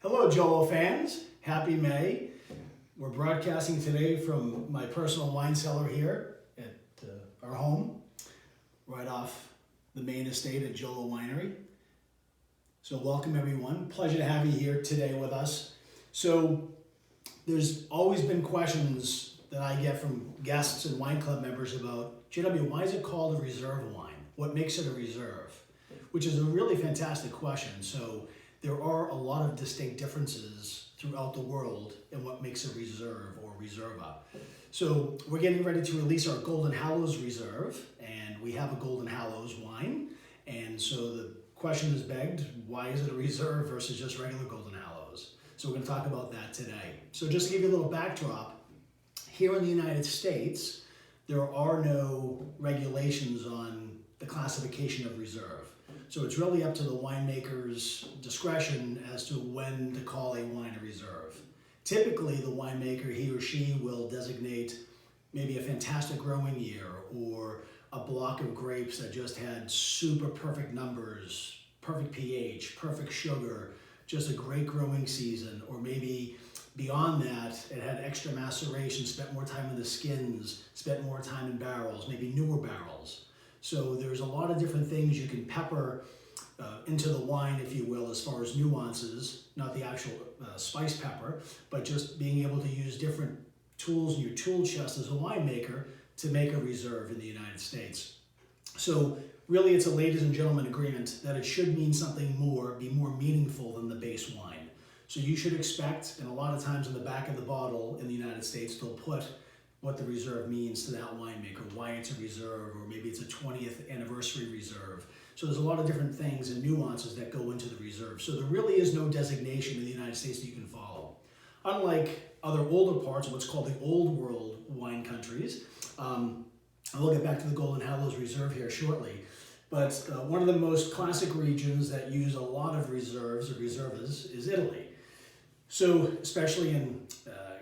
Hello, JOLO fans. Happy May. We're broadcasting today from my personal wine cellar here at our home, right off the main estate at JOLO Winery. So welcome everyone. Pleasure to have you here today with us. So there's always been questions that I get from guests and wine club members about, JW, why is it called a reserve wine? What makes it a reserve? Which is a really fantastic question. So there are a lot of distinct differences throughout the world in what makes a reserve or reserva. So we're getting ready to release our Golden Hallows Reserve, and we have a Golden Hallows wine. And so the question is begged, why is it a reserve versus just regular Golden Hallows? So we're going to talk about that today. So just to give you a little backdrop, here in the United States, there are no regulations on the classification of reserve. So it's really up to the winemaker's discretion as to when to call a wine a reserve. Typically, the winemaker, he or she, will designate maybe a fantastic growing year or a block of grapes that just had super perfect numbers, perfect pH, perfect sugar, just a great growing season, or maybe beyond that, it had extra maceration, spent more time in the skins, spent more time in barrels, maybe newer barrels. So there's a lot of different things you can pepper into the wine, if you will, as far as nuances, not the actual spice pepper, but just being able to use different tools in your tool chest as a winemaker to make a reserve in the United States. So really it's a ladies and gentlemen agreement that it should mean something more, be more meaningful than the base wine. So you should expect, and a lot of times in the back of the bottle in the United States, they'll put what the reserve means to that winemaker, why it's a reserve, or maybe it's a 20th anniversary reserve. So there's a lot of different things and nuances that go into the reserve. So there really is no designation in the United States that you can follow. Unlike other older parts of what's called the old world wine countries, we'll get back to the Golden Hallows Reserve here shortly, but one of the most classic regions that use a lot of reserves or reservas is Italy. So especially in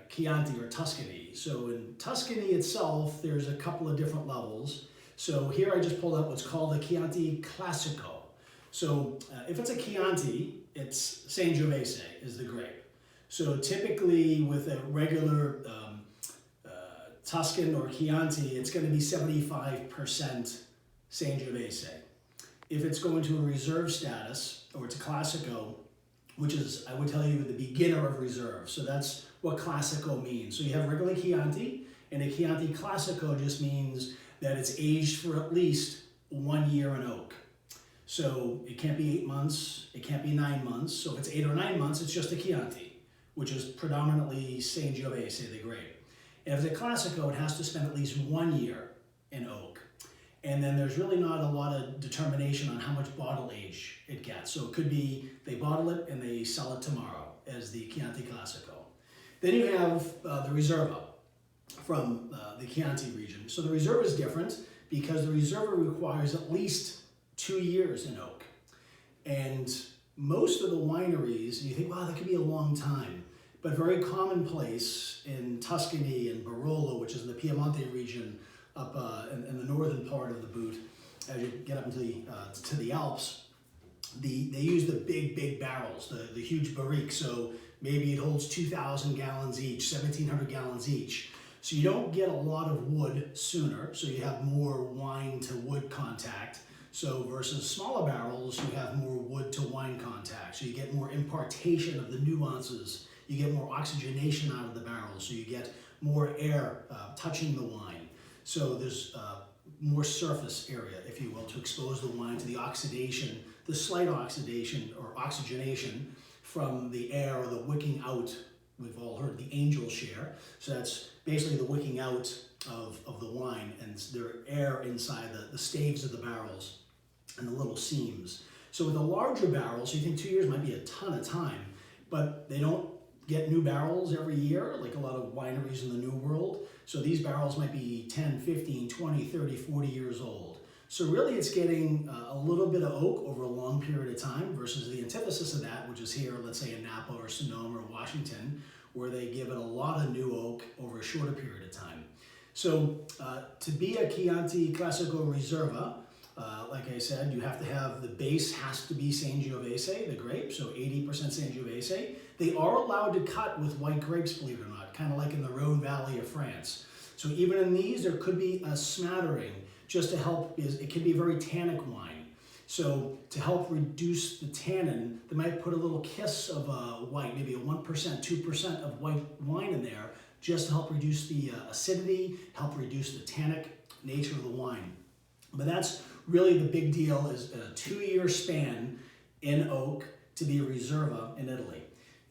Chianti or Tuscany. So in Tuscany itself, there's a couple of different levels. So here I just pulled up what's called a Chianti Classico. So if it's a Chianti, it's Sangiovese is the grape. So typically with a regular Tuscan or Chianti, it's going to be 75% Sangiovese. If it's going to a reserve status, or it's a Classico, which is, I would tell you, the beginner of reserve. So that's what Classico means. So you have regular Chianti, and a Chianti Classico just means that it's aged for at least 1 year in oak. So it can't be 8 months, it can't be 9 months. So if it's 8 or 9 months, it's just a Chianti, which is predominantly Sangiovese, the grape. And if it's a Classico, it has to spend at least 1 year in oak. And then there's really not a lot of determination on how much bottle age it gets. So it could be they bottle it and they sell it tomorrow as the Chianti Classico. Then you have the Reserva from the Chianti region. So the Reserva is different because the Reserva requires at least 2 years in oak. And most of the wineries, you think, wow, that could be a long time. But very commonplace in Tuscany and Barolo, which is in the Piemonte region, up in the northern part of the boot, as you get up into the Alps, they use the big barrels, the huge barrique. So maybe it holds 2,000 gallons each, 1,700 gallons each. So you don't get a lot of wood sooner, so you have more wine to wood contact. So versus smaller barrels, you have more wood to wine contact. So you get more impartation of the nuances. You get more oxygenation out of the barrel, so you get more air touching the wine. So there's more surface area, if you will, to expose the wine to the oxidation, the slight oxidation or oxygenation from the air or the wicking out. We've all heard the angel share. So that's basically the wicking out of the wine, and there air inside the staves of the barrels and the little seams. So with a larger barrel, so you think 2 years might be a ton of time, but they don't get new barrels every year, like a lot of wineries in the New World. So these barrels might be 10, 15, 20, 30, 40 years old. So really it's getting a little bit of oak over a long period of time versus the antithesis of that, which is here, let's say in Napa or Sonoma or Washington, where they give it a lot of new oak over a shorter period of time. So to be a Chianti Classico Reserva, Like I said, you have to have, the base has to be Sangiovese, the grape, so 80% Sangiovese. They are allowed to cut with white grapes, believe it or not, kind of like in the Rhone Valley of France. So even in these, there could be a smattering just to help, it can be a very tannic wine. So to help reduce the tannin, they might put a little kiss of white, maybe a 1%, 2% of white wine in there, just to help reduce the acidity, help reduce the tannic nature of the wine. But that's really the big deal, is a 2-year span in oak to be a Riserva in Italy.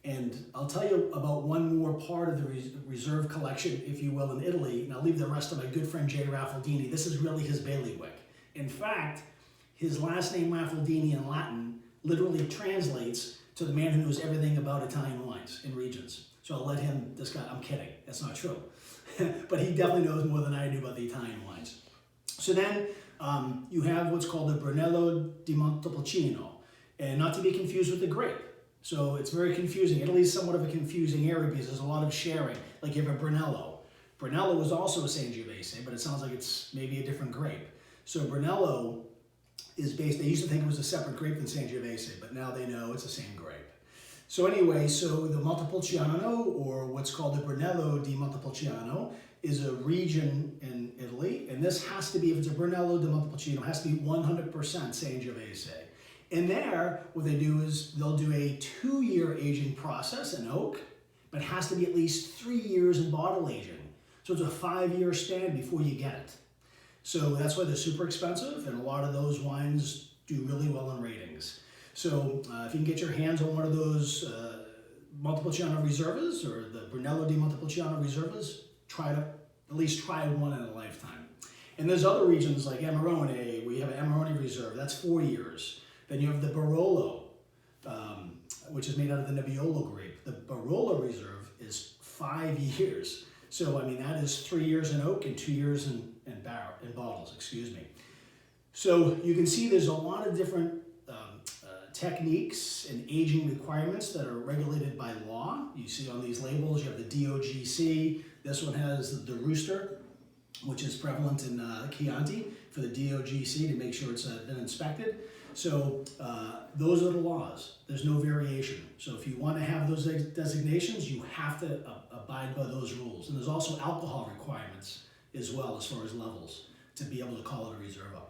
And I'll tell you about one more part of the Reserve collection, if you will, in Italy, and I'll leave the rest to my good friend Jay Raffaldini. This is really his bailiwick. In fact, his last name Raffaldini in Latin literally translates to the man who knows everything about Italian wines and regions. So I'll let him discuss. I'm kidding, that's not true. But he definitely knows more than I do about the Italian wines. So then you have what's called the Brunello di Montepulciano, and not to be confused with the grape. So it's very confusing. Italy is somewhat of a confusing area because there's a lot of sharing. Like you have a Brunello. Brunello is also a Sangiovese, but it sounds like it's maybe a different grape. So Brunello is based, they used to think it was a separate grape than Sangiovese, but now they know it's the same grape. So anyway, so the Montepulciano, or what's called the Brunello di Montepulciano, is a region in Italy, and this has to be, if it's a Brunello di Montepulciano, it has to be 100% Sangiovese. In there, what they do is they'll do a 2-year aging process in oak, but it has to be at least 3 years in bottle aging. So it's a 5-year span before you get it. So that's why they're super expensive, and a lot of those wines do really well in ratings. So if you can get your hands on one of those Montepulciano Reserves or the Brunello di Montepulciano Reserves, at least try one in a lifetime. And there's other regions like Amarone, where you have an Amarone Reserve, that's 4 years. Then you have the Barolo, which is made out of the Nebbiolo grape. The Barolo Reserve is 5 years. So, I mean, that is 3 years in oak and 2 years in bottles, excuse me. So you can see there's a lot of different techniques and aging requirements that are regulated by law. You see on these labels, you have the DOGC. This one has the rooster, which is prevalent in Chianti for the DOGC to make sure it's been inspected. So those are the laws. There's no variation. So if you want to have those designations, you have to abide by those rules. And there's also alcohol requirements as well as far as levels to be able to call it a Reserva.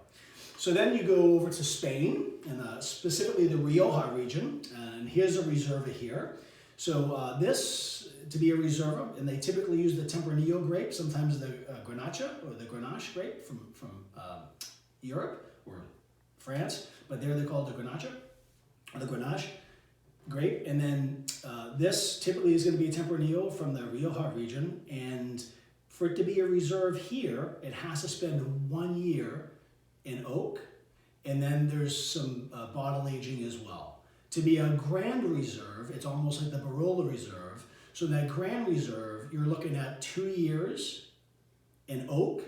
So then you go over to Spain, and specifically the Rioja region, and here's a Reserva here. So this, to be a Reserva, and they typically use the Tempranillo grape, sometimes the Grenache or the Grenache grape from Europe or France, but there they call it the Grenache or the Grenache grape. And then this typically is going to be a Tempranillo from the Rioja region, and for it to be a Reserve here, it has to spend 1 year in oak, and then there's some bottle aging as well. To be a Grand Reserve, it's almost like the Barolo Reserve. So in that Grand Reserve, you're looking at 2 years in oak,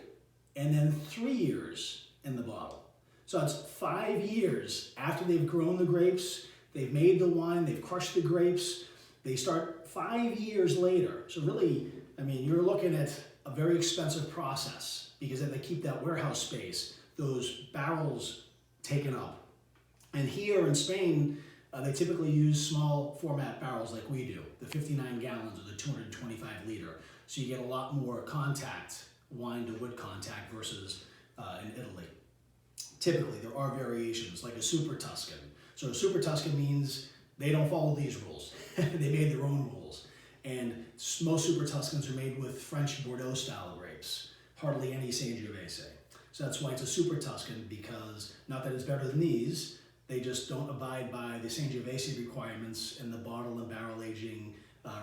and then 3 years in the bottle. So it's 5 years after they've grown the grapes, they've made the wine, they've crushed the grapes, they start 5 years later. So really, I mean, you're looking at a very expensive process because then they keep that warehouse space, those barrels taken up. And here in Spain, they typically use small format barrels like we do, the 59 gallons or the 225 liter. So you get a lot more contact, wine to wood contact versus in Italy. Typically, there are variations, like a Super Tuscan. So a Super Tuscan means they don't follow these rules. They made their own rules. And most Super Tuscans are made with French Bordeaux style grapes, hardly any Sangiovese. So that's why it's a Super Tuscan, because not that it's better than these, they just don't abide by the Sangiovese requirements and the bottle and barrel aging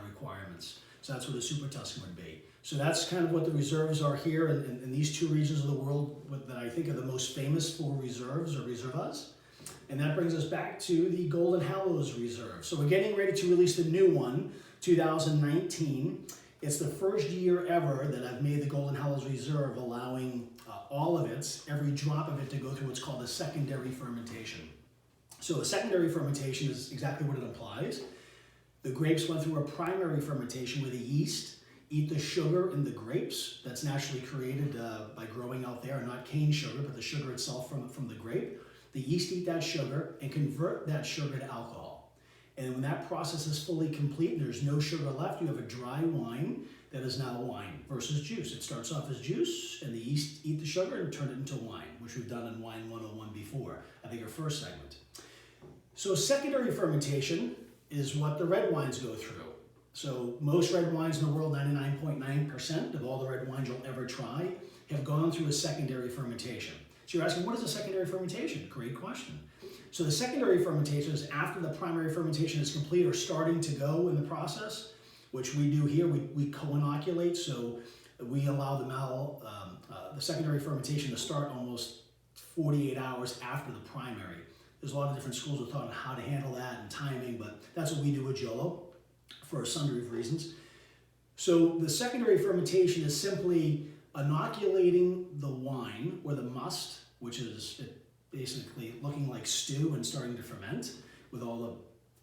requirements. So that's what a Super Tuscan would be. So that's kind of what the reserves are here in these two regions of the world that I think are the most famous for reserves or reservas. And that brings us back to the Golden Hallows Reserve. So we're getting ready to release the new one, 2019. It's the first year ever that I've made the Golden Hallows Reserve, allowing all of it, every drop of it, to go through what's called a secondary fermentation. So a secondary fermentation is exactly what it implies. The grapes went through a primary fermentation where the yeast eat the sugar in the grapes that's naturally created by growing out there, not cane sugar, but the sugar itself from the grape. The yeast eat that sugar and convert that sugar to alcohol. And when that process is fully complete and there's no sugar left, you have a dry wine that is now wine versus juice. It starts off as juice, and the yeast eat the sugar and turn it into wine, which we've done in Wine 101 before, I think our first segment. So secondary fermentation is what the red wines go through. So most red wines in the world, 99.9% of all the red wines you'll ever try, have gone through a secondary fermentation. So you're asking, what is a secondary fermentation? Great question. So the secondary fermentation is after the primary fermentation is complete or starting to go in the process, which we do here. We co-inoculate, so we allow the secondary fermentation to start almost 48 hours after the primary. There's a lot of different schools of thought on how to handle that and timing, but that's what we do with JOLO for a sundry of reasons. So the secondary fermentation is simply inoculating the wine or the must, which is basically looking like stew and starting to ferment with all the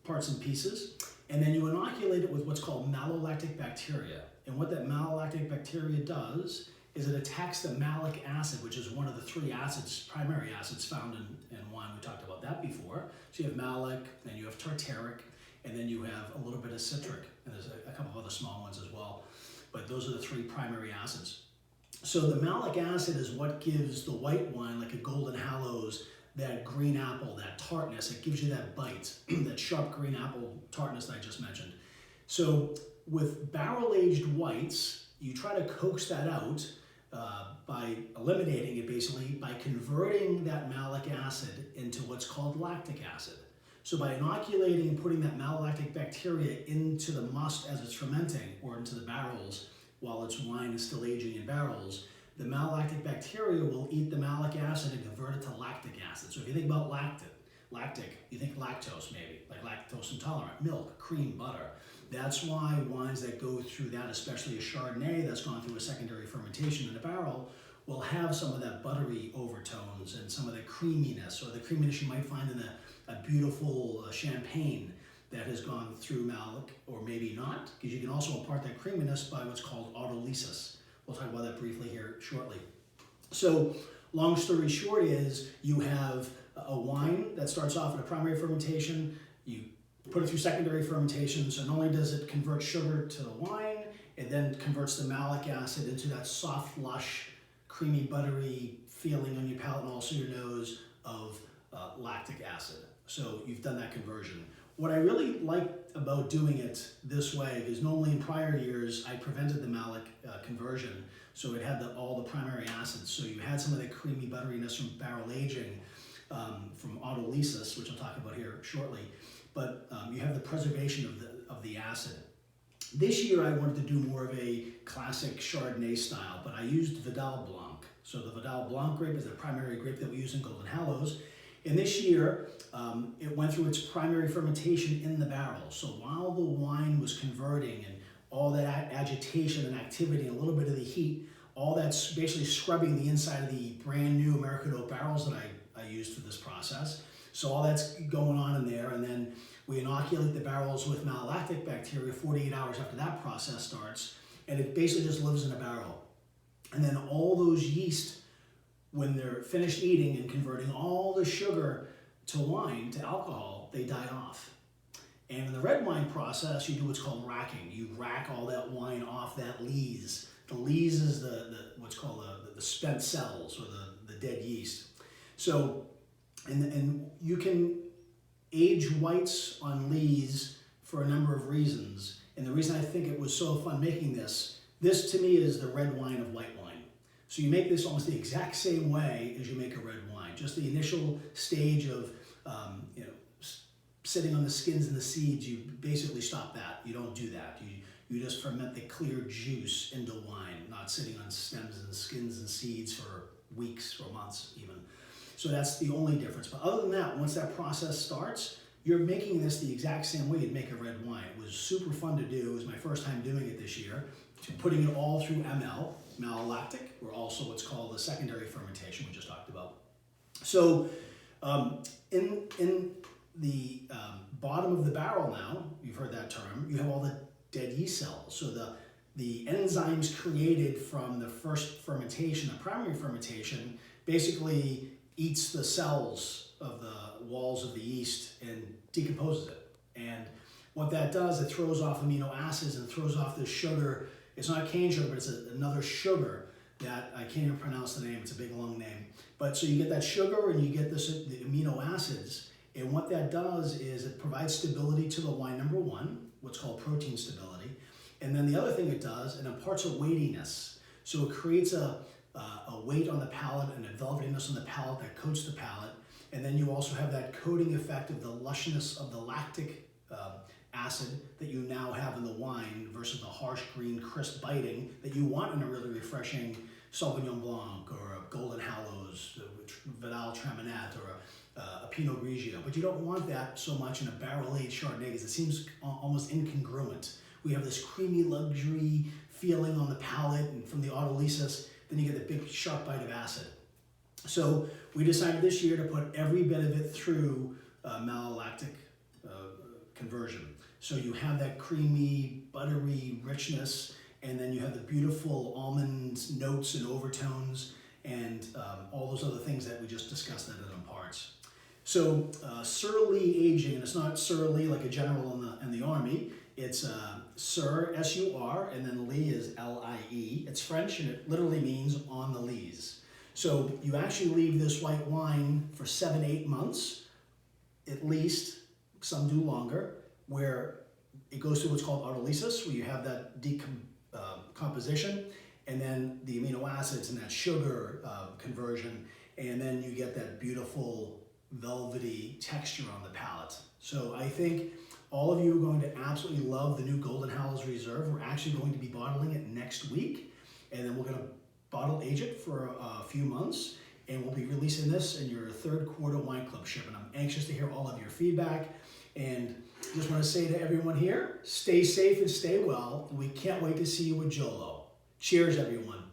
parts and pieces. And then you inoculate it with what's called malolactic bacteria. And what that malolactic bacteria does is it attacks the malic acid, which is one of the three acids, primary acids found in wine. We talked about that before. So you have malic, then you have tartaric, and then you have a little bit of citric, and there's a couple of other small ones as well. But those are the three primary acids. So the malic acid is what gives the white wine, like a Golden Hallows, that green apple, that tartness. It gives you that bite, that sharp green apple tartness that I just mentioned. So with barrel-aged whites, you try to coax that out by eliminating it, basically, by converting that malic acid into what's called lactic acid. So by inoculating and putting that malolactic bacteria into the must as it's fermenting, or into the barrels while its wine is still aging in barrels, the malolactic bacteria will eat the malic acid and convert it to lactic acid. So if you think about lactic, you think lactose maybe, like lactose intolerant, milk, cream, butter. That's why wines that go through that, especially a Chardonnay that's gone through a secondary fermentation in a barrel, will have some of that buttery overtones and some of the creaminess, or the creaminess you might find in a beautiful champagne that has gone through malic, or maybe not, because you can also impart that creaminess by what's called autolysis. We'll talk about that briefly here shortly. So, long story short is, you have a wine that starts off in a primary fermentation, you put it through secondary fermentation, so not only does it convert sugar to the wine, it then converts the malic acid into that soft, lush, creamy, buttery feeling on your palate and also your nose of lactic acid. So you've done that conversion. What I really like about doing it this way is normally in prior years I prevented the malic conversion, so it had all the primary acids. So you had some of the creamy butteriness from barrel aging, from autolysis, which I'll talk about here shortly. But you have the preservation of the acid. This year I wanted to do more of a classic Chardonnay style, but I used Vidal Blanc. So the Vidal Blanc grape is the primary grape that we use in Golden Hallows. And this year, it went through its primary fermentation in the barrel. So while the wine was converting and all that agitation and activity and a little bit of the heat, all that's basically scrubbing the inside of the brand new American oak barrels that I used for this process. So all that's going on in there, and then we inoculate the barrels with malolactic bacteria 48 hours after that process starts, and it basically just lives in a barrel. And then all those yeast, when they're finished eating and converting all the sugar to wine, to alcohol, they die off. And in the red wine process, you do what's called racking. You rack all that wine off that lees. The lees is what's called the spent cells, or the dead yeast. So, and you can age whites on lees for a number of reasons. And the reason I think it was so fun making this to me is the red wine of white wine. So you make this almost the exact same way as you make a red wine. Just the initial stage of sitting on the skins and the seeds, you basically stop that. You don't do that. You just ferment the clear juice into wine, not sitting on stems and skins and seeds for weeks or months even. So that's the only difference. But other than that, once that process starts, you're making this the exact same way you'd make a red wine. It was super fun to do. It was my first time doing it this year. Putting it all through malolactic, or also what's called the secondary fermentation we just talked about. So in the bottom of the barrel now, you've heard that term, you have all the dead yeast cells. So the enzymes created from the first fermentation, the primary fermentation, basically eats the cells of the walls of the yeast and decomposes it. And what that does, it throws off amino acids and throws off this sugar. It's not cane sugar, but it's another sugar that I can't even pronounce the name. It's a big long name. But so you get that sugar and you get the amino acids. And what that does is it provides stability to the wine, number one, what's called protein stability. And then the other thing it does, it imparts a weightiness. So it creates a weight on the palate and a velvetiness on the palate that coats the palate. And then you also have that coating effect of the lushness of the lactic acid that you now have in the wine versus the harsh green crisp biting that you want in a really refreshing Sauvignon Blanc or a Golden Hallows, Vidal Traminette, or a Pinot Grigio. But you don't want that so much in a barrel-aged Chardonnay because it seems almost incongruent. We have this creamy luxury feeling on the palate, and from the autolysis, then you get the big sharp bite of acid. So we decided this year to put every bit of it through malolactic conversion. So you have that creamy, buttery richness, and then you have the beautiful almond notes and overtones, and all those other things that we just discussed that it imparts. So Sur-Lee aging, and it's not Sur-Lee like a general in the army. It's Sur, S-U-R, and then Lee is L-I-E. It's French, and it literally means on the lees. So you actually leave this white wine for 7-8 months, at least. Some do longer, where it goes through what's called autolysis, where you have that decomposition, and then the amino acids and that sugar conversion, and then you get that beautiful velvety texture on the palate. So I think all of you are going to absolutely love the new Golden Hallows Reserve. We're actually going to be bottling it next week, and then we're going to bottle age it for a few months, and we'll be releasing this in your third quarter wine club ship. And I'm anxious to hear all of your feedback. And just want to say to everyone here, stay safe and stay well. We can't wait to see you with JOLO. Cheers, everyone.